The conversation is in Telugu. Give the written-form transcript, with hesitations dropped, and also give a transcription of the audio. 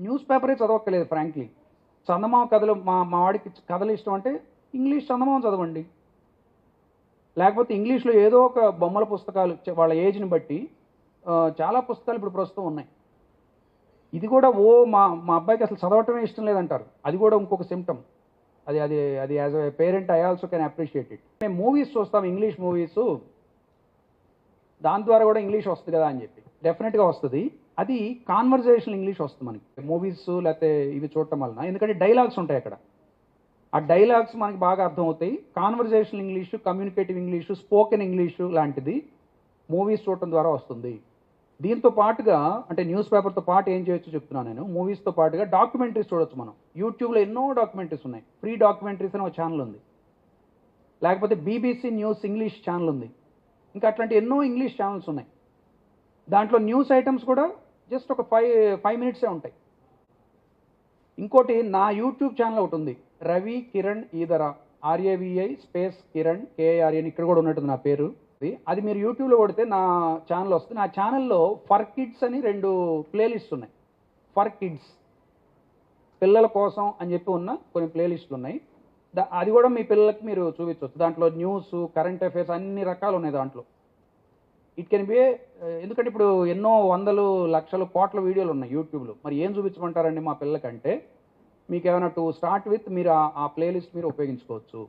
News పేపరే చదవక్కర్లేదు frankly. చందమామ కథలు మా వాడికి కథలు ఇష్టం అంటే ఇంగ్లీష్ చందమామ చదవండి. లేకపోతే ఇంగ్లీష్లో ఏదో ఒక బొమ్మల పుస్తకాలు వాళ్ళ ఏజ్ని బట్టి చాలా పుస్తకాలు ఇప్పుడు ప్రస్తుతం ఉన్నాయి. ఇది కూడా మా మా అబ్బాయికి అసలు చదవటమే ఇష్టం లేదంటారు. అది కూడా ఇంకొక సిమ్టమ్. అది అది అది as a parent I also can appreciate it. మేము మూవీస్ చూస్తాం, ఇంగ్లీష్ మూవీస్, దాని ద్వారా కూడా ఇంగ్లీష్ వస్తుంది కదా అని చెప్పి. డెఫినెట్గా వస్తుంది. అది కాన్వర్జేషనల్ ఇంగ్లీష్ వస్తుంది మనకి మూవీస్ లేకపోతే ఇవి చూడటం వలన. ఎందుకంటే డైలాగ్స్ ఉంటాయి అక్కడ. ఆ డైలాగ్స్ మనకి బాగా అర్థమవుతాయి. Conversational English, communicative English, spoken English లాంటిది మూవీస్ చూడటం ద్వారా వస్తుంది. దీంతో పాటుగా అంటే న్యూస్ పేపర్తో పాటు ఏం చేయొచ్చు చెప్తున్నాను నేను. మూవీస్తో పాటుగా డాక్యుమెంటరీస్ చూడొచ్చు మనం. యూట్యూబ్లో ఎన్నో డాక్యుమెంటరీస్ ఉన్నాయి. ఫ్రీ డాక్యుమెంటరీస్ అని ఒక ఛానల్ ఉంది. లేకపోతే బీబీసీ న్యూస్ ఇంగ్లీష్ ఛానల్ ఉంది. ఇంకా అట్లాంటి ఎన్నో ఇంగ్లీష్ ఛానల్స్ ఉన్నాయి. దాంట్లో న్యూస్ ఐటమ్స్ కూడా జస్ట్ ఒక 5 మినిట్సే ఉంటాయి. ఇంకోటి నా యూట్యూబ్ ఛానల్ ఒకటి ఉంది, Ravi Kiran Edara, RAVI space Kiran KARN, ఇక్కడ కూడా ఉన్నట్టుంది నా పేరు. అది మీరు యూట్యూబ్లో కొడితే నా ఛానల్ వస్తుంది. నా ఛానల్లో ఫర్ కిడ్స్ అని 2 ప్లేలిస్ట్స్ ఉన్నాయి. ఫర్ కిడ్స్, పిల్లల కోసం అని చెప్పి ఉన్న కొన్ని ప్లేలిస్టులు ఉన్నాయి. అది కూడా మీ పిల్లలకి మీరు చూపించవచ్చు. దాంట్లో న్యూస్, కరెంట్ అఫైర్స్ అన్ని రకాలు ఉన్నాయి దాంట్లో. ఇట్ కెన్ బి, ఎందుకంటే ఇప్పుడు ఎన్నో వందలు లక్షలు కోట్ల వీడియోలు ఉన్నాయి యూట్యూబ్లో. మరి ఏం చూపించమంటారండి మా పిల్లలకంటే, మీకు ఏమైనా టు స్టార్ట్ విత్ మీరు ఆ ప్లేలిస్ట్ మీరు ఉపయోగించుకోవచ్చు.